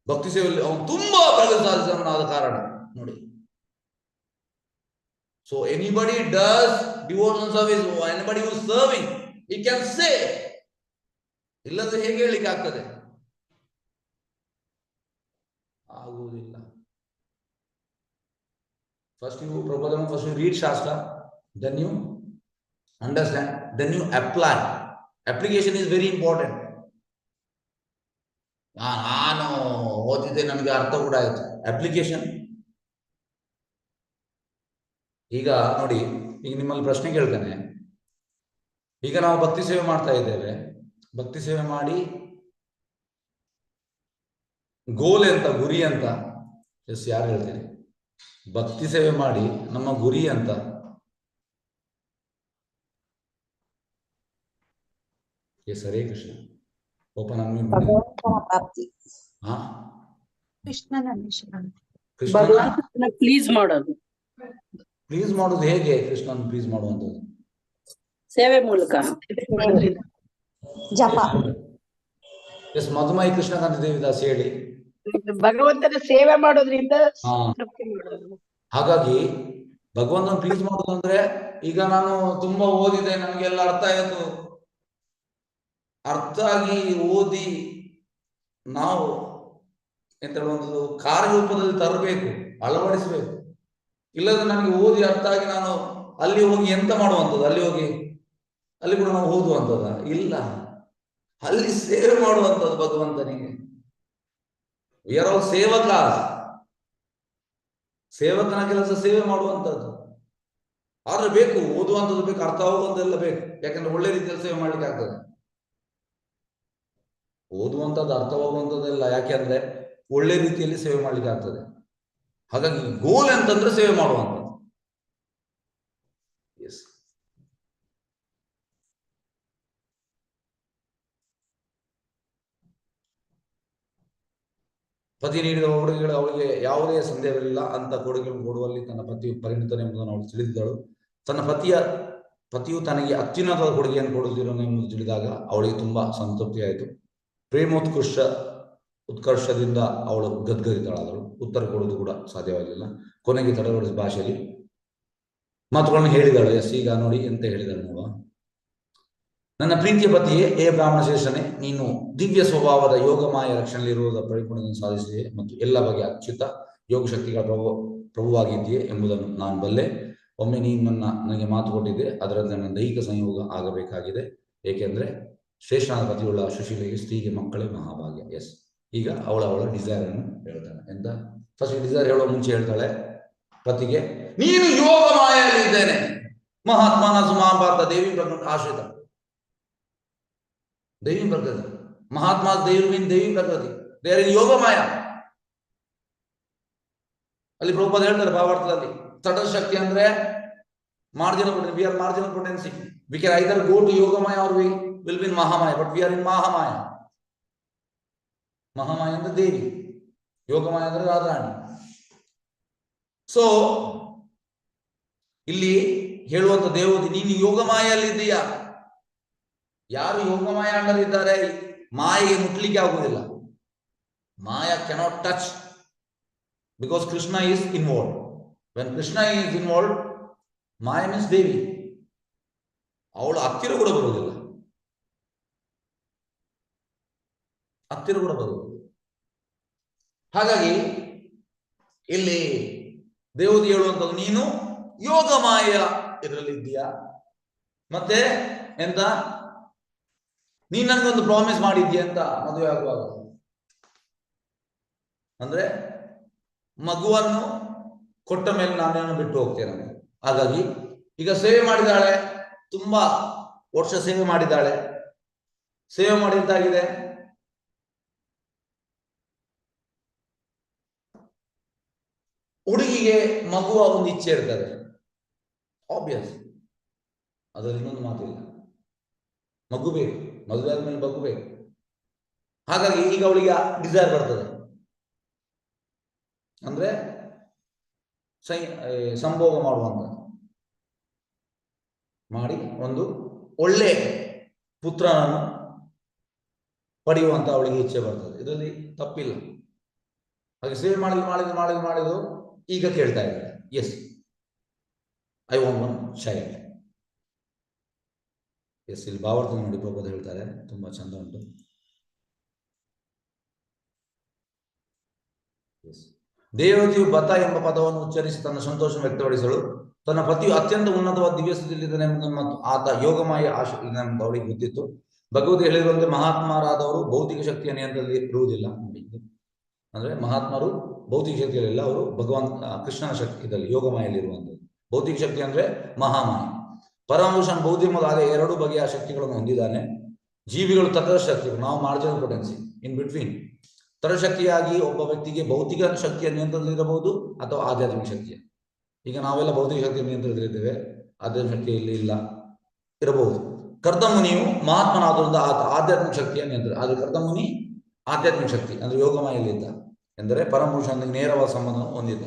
ಭಕ್ತಿ ಸೇವೆಯಲ್ಲಿ ಅವನು ತುಂಬಾ ಪ್ರಗತಿ ಸಾಧಿಸನಾದ ಕಾರಣ ನೋಡಿ. So anybody does devotional service, anybody who is serving, he can say. ಇಲ್ಲದ್ರೆ ಹೇಗೆ ಹೇಳಲಿಕ್ಕೆ ಆಗ್ತದೆ? ಆಗುವುದಿಲ್ಲ. First you Prabhupada, first you read Shastra, then you understand, then you apply. Application is very important. ನಾನು ಓದಿದ್ದೆ, ನನಗೆ ಅರ್ಥ ಕೂಡ ಆಯ್ತು. ಅಪ್ಲಿಕೇಶನ್. ಈಗ ನೋಡಿ, ಈಗ ನಿಮ್ಮಲ್ಲಿ ಪ್ರಶ್ನೆ ಕೇಳ್ತೇನೆ. ಈಗ ನಾವು ಭಕ್ತಿ ಸೇವೆ ಮಾಡ್ತಾ ಇದ್ದೇವೆ. ಭಕ್ತಿ ಸೇವೆ ಮಾಡಿ ಗೋಲ್ ಅಂತ, ಗುರಿ ಅಂತ, ಎಸ್ ಯಾರು ಹೇಳ್ತೀರಿ? ಭಕ್ತಿ ಸೇವೆ ಮಾಡಿ ನಮ್ಮ ಗುರಿ ಅಂತ ಎಸ್ ಹರೇ ಕೃಷ್ಣ. ಓಪನ್ ಪ್ರಾಪ್ತಿ, ಕೃಷ್ಣನ ಪ್ಲೀಸ್ ಮಾಡೋದು. ಪ್ಲೀಸ್ ಮಾಡೋದು ಹೇಗೆ? ಕೃಷ್ಣನ್ ಪ್ಲೀಸ್ ಮಾಡುವಂಥದ್ದು ಸೇವೆ ಮೂಲಕ, ಜಪ. ಎಸ್ ಮಧುಮೈ ಕೃಷ್ಣಕಾಂತ ದೇವಿದಾಸ್ ಹೇಳಿ. ಭಗವಂತನ ಸೇವೆ ಮಾಡೋದ್ರಿಂದ ಹಾಗಾಗಿ ಭಗವಂತನ ಪ್ಲೀಸ್ ಮಾಡೋದು ಅಂದ್ರೆ, ಈಗ ನಾನು ತುಂಬಾ ಓದಿದೆ, ನನಗೆಲ್ಲ ಅರ್ಥ ಆಯ್ತು, ಅರ್ಥ ಆಗಿ ಓದಿ ನಾವು ಎಂತ ಒಂದು ಕಾರ್ಯರೂಪದಲ್ಲಿ ತರಬೇಕು, ಅಳವಡಿಸಬೇಕು. ಇಲ್ಲದ್ರೆ ನನಗೆ ಓದಿ ಅರ್ಥ ಆಗಿ ನಾನು ಅಲ್ಲಿ ಹೋಗಿ ಎಂತ ಮಾಡುವಂಥದ್ದು? ಅಲ್ಲಿ ಕೂಡ ನಾವು ಓದುವಂಥದ್ದು ಇಲ್ಲ, ಅಲ್ಲಿ ಸೇವೆ ಮಾಡುವಂಥದ್ದು ಭಗವಂತನಿಗೆ. ವಿ ಆರ್ ಆಲ್ ಸೇವಕ. ಸೇವಕನ ಕೆಲಸ ಸೇವೆ ಮಾಡುವಂತದ್ದು. ಆದ್ರೆ ಬೇಕು, ಓದುವಂಥದ್ದು ಬೇಕು, ಅರ್ಥ ಆಗುವಂತೆಲ್ಲ ಬೇಕು. ಯಾಕಂದ್ರೆ ಒಳ್ಳೆ ರೀತಿಯಲ್ಲಿ ಸೇವೆ ಮಾಡ್ಲಿಕ್ಕೆ ಆಗ್ತದೆ. ಓದುವಂಥದ್ದು ಅರ್ಥವಾಗುವಂಥದ್ದೆಲ್ಲ ಯಾಕೆಂದ್ರೆ ಒಳ್ಳೆ ರೀತಿಯಲ್ಲಿ ಸೇವೆ ಮಾಡ್ಲಿಕ್ಕೆ ಆಗ್ತದೆ. ಹಾಗಾಗಿ ಗೋಲ್ ಅಂತಂದ್ರೆ ಸೇವೆ ಮಾಡುವಂಥದ್ದು. ಎಸ್, ಪತಿ ನೀಡಿದ ಕೊಡುಗೆಗಳು ಅವಳಿಗೆ ಯಾವುದೇ ಸಂದೇಹವಿಲ್ಲ ಅಂತ ಕೊಡುಗೆಗಳನ್ನು ಕೊಡುವಲ್ಲಿ ತನ್ನ ಪತಿಯು ಪರಿಣಿತನೆಂಬುದನ್ನು ಅವಳು ತಿಳಿದಿದ್ದಳು. ತನ್ನ ಪತಿಯು ತನಗೆ ಅತ್ಯುನ್ನತ ಕೊಡುಗೆಯನ್ನು ಕೊಡುತ್ತಿರೋನು ಎಂಬುದು ತಿಳಿದಾಗ ಅವಳಿಗೆ ತುಂಬಾ ಸಂತೃಪ್ತಿಯಾಯಿತು. ಉತ್ಕರ್ಷದಿಂದ ಅವಳು ಗದ್ಗದಿತಳಾದಳು. ಉತ್ತರ ಕೊಡುವುದು ಕೂಡ ಸಾಧ್ಯವಾಗಲಿಲ್ಲ. ಕೊನೆಗೆ ತಡವಡಿಸಿದ ಭಾಷೆಯಲ್ಲಿ ಮಾತುಗಳನ್ನು ಹೇಳಿದಳು. ಎಸ್, ಈಗ ನೋಡಿ ಎಂತ ಹೇಳಿದಳು ನೋಡುವ. ನನ್ನ ಪ್ರೀತಿಯ ಪತಿಯೇ, ಬ್ರಾಹ್ಮಣ ಶ್ರೇಷ್ಠನೇ, ನೀನು ದಿವ್ಯ ಸ್ವಭಾವದ ಯೋಗಮಾಯ ರಕ್ಷಣೆಯಲ್ಲಿರುವುದರ ಪರಿಪೂರ್ಣತೆಯನ್ನು ಸಾಧಿಸಿದೆಯೇ ಮತ್ತು ಎಲ್ಲ ಬಗೆಯ ಅಚ್ಯುತ ಯೋಗ ಶಕ್ತಿಗಳ ಪ್ರಭುವಾಗಿದೆಯೇ ಎಂಬುದನ್ನು ನಾನು ಬಲ್ಲೆ. ಒಮ್ಮೆ ನೀನು ನನಗೆ ಮಾತು ಕೊಟ್ಟಿದ್ದೆ, ಅದರಂತೆ ನನ್ನ ದೈಹಿಕ ಸಂಯೋಗ ಆಗಬೇಕಾಗಿದೆ. ಏಕೆಂದ್ರೆ ಶ್ರೇಷ್ಠನಾದ ಪತಿಯುಳ್ಳ ಸುಶೀಲೆಗೆ ಸ್ತ್ರೀಗೆ ಮಕ್ಕಳೇ ಮಹಾಭಾಗ್ಯ. ಎಸ್, ಈಗ ಅವಳ ಡಿಸೈರ್ ಅನ್ನು ಹೇಳ್ತಾಳೆ. ಎಂತ ಫಸ್ಟ್ ಡಿಸೈರ್ ಹೇಳುವ ಮುಂಚೆ ಹೇಳ್ತಾಳೆ ಪತಿಗೆ, ನೀನು ಯೋಗ ಮಾಯಲ್ಲಿ ಇದ್ದೇನೆ, ಮಹಾತ್ಮನ ಮಹಾಭಾರತ ದೇವಿ ಪ್ರಕೃತಿ ಆಶ್ರಿತ. ದೇವಿ ಪ್ರಕೃತಿ, ಮಹಾತ್ಮ ದೇವಿ ಪ್ರಕೃತಿ, ದೇರ್ ಇನ್ ಯೋಗ ಮಾಯ. ಅಲ್ಲಿ ಪ್ರಭುಪಾದ ಹೇಳ್ತಾರೆ ಭಾವಾರ್ಥದಲ್ಲಿ, ತಟಸ್ಥ ಶಕ್ತಿ ಅಂದ್ರೆ marginal potency. We are marginal potency. We can either go to Yogamaya or we will be in Mahamaya, but we are in Mahamaya. Mahamaya ಅಂದ್ರೆ ದೇವಿ, ಯೋಗಮಾಯ ಅಂದ್ರೆ ರಾಧಾರಾಣಿ. ಸೊ ಇಲ್ಲಿ ಹೇಳುವಂತ ದೇವತೆ, ನೀನು ಯೋಗಮಾಯಲ್ಲಿದ್ದೀಯಾ. ಯಾರು ಯೋಗಮಾಯ ಅಂಡರಿದ್ದಾರೆ ಮಾಯೆಗೆ ಮುಟ್ಲಿಕ್ಕೆ ಆಗುವುದಿಲ್ಲ. Maya cannot touch because Krishna is involve. When Krishna is involve, Maya means Devi. ಅವಳು ಹತ್ತಿರ ಕೂಡ ಬರುವುದಿಲ್ಲ, ಹತ್ತಿರ ಕೂಡ ಬರುವುದಿಲ್ಲ. ಹಾಗಾಗಿ ಇಲ್ಲಿ ದೇವತೆ ಹೇಳುವಂಥದ್ದು, ನೀನು ಯೋಗಮಾಯ ಇದರಲ್ಲಿದ್ದೀಯಾ. ಮತ್ತೆ ಎಂತ, ನೀನ್ ನನಗೊಂದು ಪ್ರಾಮಿಸ್ ಮಾಡಿದ್ಯಾ ಅಂತ ಮದುವೆ ಆಗುವಾಗ. ಅಂದ್ರೆ ಮಗುವನ್ನು ಕೊಟ್ಟ ಮೇಲೆ ನಾನೇನು ಬಿಟ್ಟು ಹೋಗ್ತೇನೆ. ಹಾಗಾಗಿ ಈಗ ಸೇವೆ ಮಾಡಿದಾಳೆ, ತುಂಬಾ ವರ್ಷ ಸೇವೆ ಮಾಡಿದ್ದಾಳೆ. ಸೇವೆ ಮಾಡಿದ್ದಾಗಿದೆ. ಹುಡುಗಿಗೆ ಮಗುವ ಒಂದು ಇಚ್ಛೆ ಇರ್ತದೆ, ಆಬ್ವಿಯಸ್. ಅದರಲ್ಲಿ ಇನ್ನೊಂದು ಮಾತಿಲ್ಲ. ಮಗು ಬೇಕು, ಮದುವೆ ಆದ್ಮೇಲೆ ಮಗು ಬೇಕು. ಹಾಗಾಗಿ ಈಗ ಅವಳಿಗೆ ಡಿಸೈರ್ ಬರ್ತದೆ. ಅಂದ್ರೆ ಸಂಭೋಗ ಮಾಡುವಂತ ಮಾಡಿ ಒಂದು ಒಳ್ಳೆ ಪುತ್ರನನ್ನು ಪಡೆಯುವಂತ ಅವಳಿಗೆ ಇಚ್ಛೆ ಬರ್ತದೆ. ಇದರಲ್ಲಿ ತಪ್ಪಿಲ್ಲ. ಹಾಗೆ ಸೇವೆ ಮಾಡಿದ್ದು ಈಗ ಕೇಳ್ತಾ ಇದ್ದಾರೆ, yes I want one child. Yes, ಇಲ್ಲಿ ಭಾವಾರ್ಥ ನೋಡಿ ಪ್ರಭುಪಾದ ಹೇಳ್ತಾರೆ, ತುಂಬಾ ಚಂದ ಉಂಟು. ದೇವತೆಯು ಬತ ಎಂಬ ಪದವನ್ನು ಉಚ್ಚರಿಸಿ ತನ್ನ ಸಂತೋಷ ವ್ಯಕ್ತಪಡಿಸಲು ತನ್ನ ಪತಿಯು ಅತ್ಯಂತ ಉನ್ನತವಾದ ದಿವ್ಯ ಸ್ಥಿತಿಯಲ್ಲಿದ್ದಾನೆ ಎಂಬುದನ್ನು ಮತ್ತು ಆತ ಯೋಗಮಾಯ ಆಶೆಯಿಂದ ಅವಳಿಗೆ ಗೊತ್ತಿತ್ತು. ಭಗವತಿ ಹೇಳಿರುವಂತೆ ಮಹಾತ್ಮರಾದವರು ಭೌತಿಕ ಶಕ್ತಿಯ ನಿಯಂತ್ರಣದಲ್ಲಿ ಇರುವುದಿಲ್ಲ. ಅಂದ್ರೆ ಮಹಾತ್ಮರು ಭೌತಿಕ ಶಕ್ತಿಯಲ್ಲಿಲ್ಲ, ಅವರು ಭಗವಂತ ಕೃಷ್ಣನ ಶಕ್ತಿಯಲ್ಲಿ ಯೋಗಮಾಯಲ್ಲಿರುವಂಥದ್ದು. ಭೌತಿಕ ಶಕ್ತಿ ಅಂದ್ರೆ ಮಹಾಮಾಯ. ಪರಮಪುರುಷನ ಭೌತಿಕವಾದ ಎರಡು ಬಗೆಯ ಶಕ್ತಿಗಳನ್ನು ಹೊಂದಿದ್ದಾನೆ. ಜೀವಿಗಳು ತಟಸ್ಥ ಶಕ್ತಿಗಳು, ನಾವು ಮಾರ್ಜಿನಲ್ ಪೊಟೆನ್ಸಿ ಇನ್ ಬಿಟ್ವೀನ್. ತಟಶಕ್ತಿಯಾಗಿ ಒಬ್ಬ ವ್ಯಕ್ತಿಗೆ ಭೌತಿಕ ಶಕ್ತಿಯ ನಿಯಂತ್ರಣದಲ್ಲಿರಬಹುದು ಅಥವಾ ಆಧ್ಯಾತ್ಮಿಕ ಶಕ್ತಿಯ. ಈಗ ನಾವೆಲ್ಲ ಭೌತಿಕ ಶಕ್ತಿಯ ನಿಯಂತ್ರಣದಲ್ಲಿದ್ದೇವೆ, ಆಧ್ಯಾತ್ಮಿಕ ಶಕ್ತಿ ಇಲ್ಲಿ ಇಲ್ಲ, ಇರಬಹುದು. ಕರ್ದಮುನಿಯು ಮಹಾತ್ಮನಾದ್ರಿಂದ ಆತ ಆಧ್ಯಾತ್ಮಿಕ ಶಕ್ತಿಯ ನಿಯಂತ್ರಣ. ಆದ್ರೆ ಕರ್ದಮುನಿ ಆಧ್ಯಾತ್ಮಿಕ ಶಕ್ತಿ ಅಂದ್ರೆ ಯೋಗಮಾಯಲ್ಲಿದ್ದ, ಎಂದರೆ ಪರಮಪುರುಷನಿಗೆ ನೇರವಾದ ಸಂಬಂಧವನ್ನು ಹೊಂದಿದ್ದ.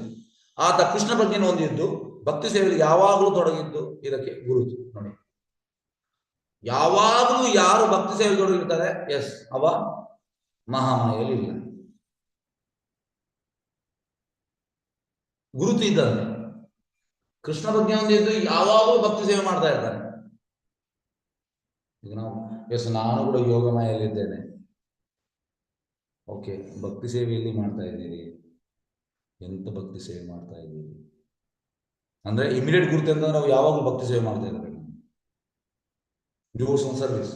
ಆತ ಕೃಷ್ಣ ಪ್ರಜ್ಞೆಯನ್ನು ಹೊಂದಿದ್ದು ಭಕ್ತಿ ಸೇವೆಯಲ್ಲಿ ಯಾವಾಗಲೂ ತೊಡಗಿದ್ದು ಇದಕ್ಕೆ ಗುರುತು ನೋಡಿ. ಯಾವಾಗಲೂ ಯಾರು ಭಕ್ತಿ ಸೇವೆಯಲ್ಲಿ ತೊಡಗಿರ್ತಾರೆ, ಎಸ್, ಅವ ಮಹಾಮಾಯಲ್ಲಿ ಇಲ್ಲ, ಗುರುತು ಇದ್ದಾನೆ. ಕೃಷ್ಣ ಪ್ರಜ್ಞೆ ಹೊಂದಿದ್ದು ಯಾವಾಗಲೂ ಭಕ್ತಿ ಸೇವೆ ಮಾಡ್ತಾ ಇರ್ತಾನೆ. ಈಗ ನಾವು ಎಸ್, ನಾನು ಕೂಡ ಯೋಗಮಾಯಲ್ಲಿದ್ದೇನೆ. ಓಕೆ, ಭಕ್ತಿ ಸೇವೆಯಲ್ಲಿ ಮಾಡ್ತಾ ಇದ್ದೀರಿ, ಎಂತ ಭಕ್ತಿ ಸೇವೆ ಮಾಡ್ತಾ ಇದ್ದೀರಿ ಅಂದ್ರೆ ಇಮಿಡಿಯೇಟ್ ಗುರುತು ಅಂತಂದ್ರೆ ನಾವು ಯಾವಾಗಲೂ ಭಕ್ತಿ ಸೇವೆ ಮಾಡ್ತಾ ಇದ್ದೇವೆ. ಡಿವೋಷನಲ್ ಸರ್ವಿಸ್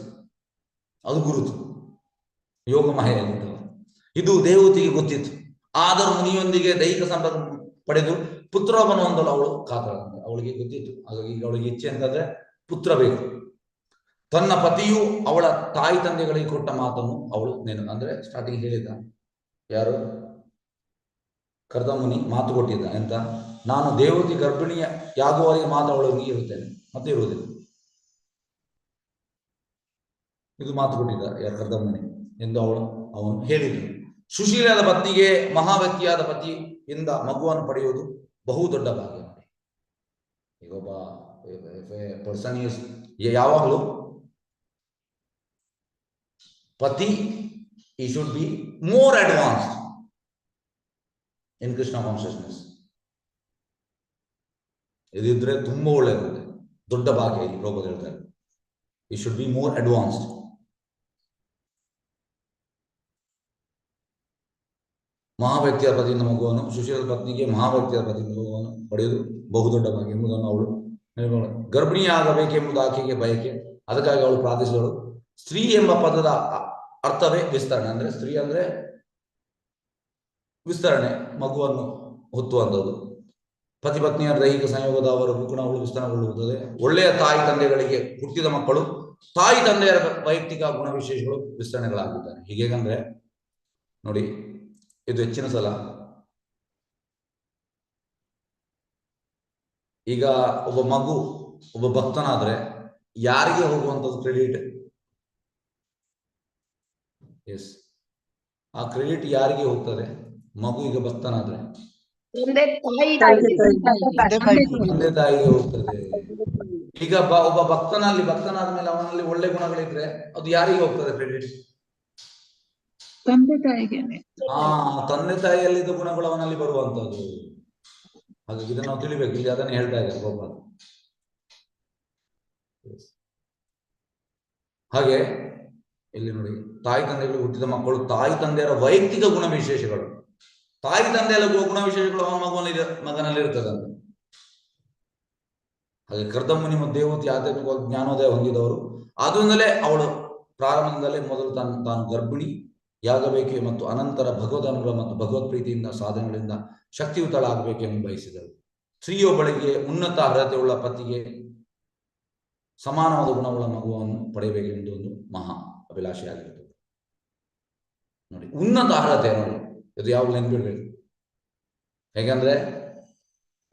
ಅದು ಗುರುತು ಯೋಗಮಾಯಲ್ಲಿದ್ದವ. ಇದು ದೇವತೆಗೆ ಗೊತ್ತಿತ್ತು. ಆದರೂ ಮುನಿಯೊಂದಿಗೆ ದೈಹಿಕ ಸಂಪರ್ಕ ಪಡೆದು ಪುತ್ರವನ್ನು ಹೊಂದಲು ಅವಳು ಕಾತಳಂತೆ. ಅವಳಿಗೆ ಗೊತ್ತಿತ್ತು. ಹಾಗಾಗಿ ಈಗ ಅವಳಿಗೆ ಇಚ್ಛೆ ಅಂತಂದ್ರೆ ಪುತ್ರ ಬೇಕು. ತನ್ನ ಪತಿಯು ಅವಳ ತಾಯಿ ತಂದೆಗಳಿಗೆ ಕೊಟ್ಟ ಮಾತನ್ನು ಅವಳು ಅಂದ್ರೆ ಸ್ಟಾರ್ಟಿಂಗ್ ಹೇಳಿದ ಯಾರು, ಕರ್ದಮುನಿ ಮಾತು ಕೊಟ್ಟಿದ್ದ ಎಂತ, ನಾನು ದೇವತೆ ಗರ್ಭಿಣಿಯಾಗುವವರೆಗೆ ಮಾತು ಅವಳಿಗೆ ಇರುತ್ತೇನೆ, ಮತ್ತೆ ಇರುವುದಿಲ್ಲ. ಇದು ಮಾತು ಕೊಟ್ಟಿದ್ದ ಯಾರು, ಕರ್ದಮುನಿ ಎಂದು ಅವನು ಹೇಳಿದನು. ಸುಶೀಲದ ಪತ್ನಿಗೆ ಮಹಾವ್ಯಕ್ತಿಯಾದ ಪತಿಯಿಂದ ಮಗುವನ್ನು ಪಡೆಯುವುದು ಬಹು ದೊಡ್ಡ ಭಾಗ್ಯ. ಈಗ ಒಬ್ಬ ಪರ್ಸನ್ ಯಾವಾಗಲೂ ಪತಿ he should be more advanced in Krishna consciousness. ಇದಿದ್ರೆ ತುಂಬಾ ಒಳ್ಳೆಯದು, ದೊಡ್ಡ ಭಾಗ್ಯ. ಇಲ್ಲಿ ಪ್ರಭುಪಾದ ಹೇಳ್ತಾರೆ he should be more advanced. ಮಹಾವ್ಯಕ್ತಿಯ ಪತಿಯಿಂದ ಮಗುವನ್ನು, ಸುಶೀಲ ಪತ್ನಿಗೆ ಮಹಾವ್ಯಕ್ತಿಯ ಪತಿಯಿಂದ ಮಗುವನ್ನು ಪಡೆಯುವುದು ಬಹುದೊಡ್ಡ ಭಾಗ್ಯ ಎಂಬುದನ್ನು ಅವಳು ಗರ್ಭಿಣಿಯಾಗಬೇಕೆಂಬುದು ಆಕೆಗೆ ಬಯಕೆ. ಅದಕ್ಕಾಗಿ ಅವಳು ಪ್ರಾರ್ಥಿಸಿದಳು. ಸ್ತ್ರೀ ಎಂಬ ಪದದ ಅರ್ಥವೇ ವಿಸ್ತರಣೆ. ಅಂದ್ರೆ ಸ್ತ್ರೀ ಅಂದ್ರೆ ವಿಸ್ತರಣೆ, ಮಗುವನ್ನು ಹೊತ್ತುವಂಥದ್ದು. ಪತಿ ಪತ್ನಿಯರ ದೈಹಿಕ ಸಂಯೋಗದ ಅವರ ಗುಣಗಳು ವಿಸ್ತರಣೆಗೊಳ್ಳುತ್ತದೆ. ಒಳ್ಳೆಯ ತಾಯಿ ತಂದೆಗಳಿಗೆ ಹುಟ್ಟಿದ ಮಕ್ಕಳು ತಾಯಿ ತಂದೆಯರ ವೈಯಕ್ತಿಕ ಗುಣವಿಶೇಷಗಳು ವಿಸ್ತರಣೆಗಳಾಗಿದ್ದಾರೆ. ಹೀಗೇಗಂದ್ರೆ ನೋಡಿ, ಇದು ಹೆಚ್ಚಿನ ಸಲ ಈಗ ಒಬ್ಬ ಮಗು ಒಬ್ಬ ಭಕ್ತನಾದ್ರೆ ಯಾರಿಗೆ ಹೋಗುವಂಥದ್ದು ಕ್ರೆಡಿಟ್? ಎಸ್, ಆ ಕ್ರೆಡಿಟ್ ಯಾರಿಗೆ ಹೋಗ್ತದೆ? ಮಗು ಈಗ ಭಕ್ತನಾದ್ರೆ ತಂದೆ ತಾಯಿಗೆ ಹೋಗ್ತದೆ. ಈಗ ಒಬ್ಬ ಭಕ್ತನಾದ್ಮೇಲೆ ಅವನಲ್ಲಿ ಒಳ್ಳೆ ಗುಣಗಳಿದ್ರೆ ಅದು ಯಾರಿಗೆ ಹೋಗ್ತದೆ ಕ್ರೆಡಿಟ್? ತಂದೆ ತಾಯಿಗೆ. ತಂದೆ ತಾಯಿಯಲ್ಲಿದ್ದ ಗುಣಗಳು ಅವನಲ್ಲಿ ಬರುವಂತದ್ದು. ಹಾಗಾಗಿ ಇದನ್ನು ನಾವು ತಿಳಿಬೇಕು. ಇಲ್ಲಿ ಅದನ್ನು ಹೇಳ್ತಾ ಇದ್ದಾರೆ ಪ್ರಭುಪಾದ. ಹಾಗೆ ಇಲ್ಲಿ ನೋಡಿ, ತಾಯಿ ತಂದೆಗಳು ಹುಟ್ಟಿದ ಮಕ್ಕಳು ತಾಯಿ ತಂದೆಯರ ವೈಯಕ್ತಿಕ ಗುಣವಿಶೇಷಗಳು, ತಾಯಿ ತಂದೆಯ ಗುಣವಿಶೇಷಗಳು ಅವನ ಮಗನಲ್ಲಿ ಇರ್ತದಂತೆ. ಹಾಗೆ ಕರ್ದಮುನಿ ಮತ್ತು ದೇವತೆ ಆಧ್ಯಾತ್ಮಿಕ ಜ್ಞಾನೋದಯ ಹೊಂದಿದವರು. ಆದ್ರಿಂದಲೇ ಅವಳು ಪ್ರಾರಂಭದಿಂದಲೇ ಮೊದಲು ತಾನು ಗರ್ಭಿಣಿಯಾಗಬೇಕು ಮತ್ತು ಅನಂತರ ಭಗವದ್ ಅನುಗ್ರಹ ಮತ್ತು ಭಗವತ್ ಪ್ರೀತಿಯಿಂದ ಸಾಧನೆಗಳಿಂದ ಶಕ್ತಿಯುತಳಾಗಬೇಕೆಂದು ಬಯಸಿದರು. ಸ್ತ್ರೀಯೊಬ್ಬಳಿಗೆ ಉನ್ನತ ಅರ್ಹತೆಯುಳ್ಳ ಪತಿಗೆ ಸಮಾನವಾದ ಗುಣವುಳ್ಳ ಮಗುವನ್ನು ಪಡೆಯಬೇಕೆಂದು ಒಂದು ಮಹಾ ಅಭಿಲಾಷೆಯಾಗಿರುತ್ತದೆ. ನೋಡಿ, ಉನ್ನತ ಅರ್ಹತೆ ನೋಡಿ, ಇದು ಯಾವಾಗಲೂ ನೆನ್ಪಿಡ್ಬೇಕು. ಹೇಗಂದ್ರೆ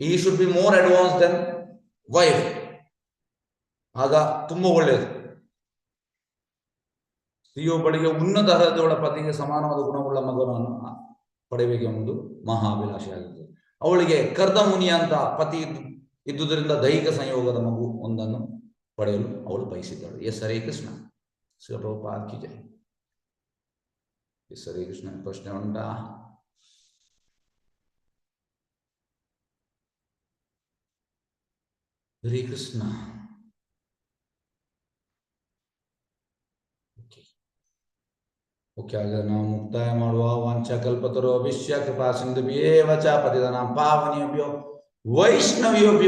ಈ should be more advance than wife. ಆಗ ತುಂಬಾ ಒಳ್ಳೆಯದು. ಸ್ತ್ರೀಯೊಬ್ಬಳಿಗೆ ಉನ್ನತ ಅರ್ಹತೆಯುಳ್ಳ ಪತಿಗೆ ಸಮಾನವಾದ ಗುಣವುಳ್ಳ ಮಗುವನ್ನು ಪಡೆಯಬೇಕೆಂಬುದು ಮಹಾ ಅಭಿಲಾಷೆಯಾಗಿರುತ್ತದೆ. ಅವಳಿಗೆ ಕರ್ದಮುನಿ ಅಂತ ಪತಿ ಇದ್ದುದರಿಂದ ದೈಹಿಕ ಸಂಯೋಗದ ಮಗು ಒಂದನ್ನು ಪಡೆಯಲು ಅವಳು ಬಯಸಿದ್ದಳು. ಎಸ್, ಹರೇ ಕೃಷ್ಣ. ಶ್ರೀಲ ಪ್ರಭುಪಾದ ಕಿ ಜೈ. ಎಸ್, ಹರೇ ಕೃಷ್ಣ. ಪ್ರಶ್ನೆ ಉಂಟಾ? ಹರೇ ಕೃಷ್ಣ. ಓಕೆ, ಹಾಗಾದ್ರೆ ನಾವು ಮುಕ್ತಾಯ ಮಾಡುವ. ವಾಂಚ ಕಲ್ಪತರೋ ವಿಶ್ಯ ಕೃಪಾ ಸಿಂಧುಭ್ಯೇವ ಚ ಪತಿತಾನಾಂ ಪಾವನೇಭ್ಯೋ ವೈಷ್ಣವೇಭ್ಯೋ ನಮೋ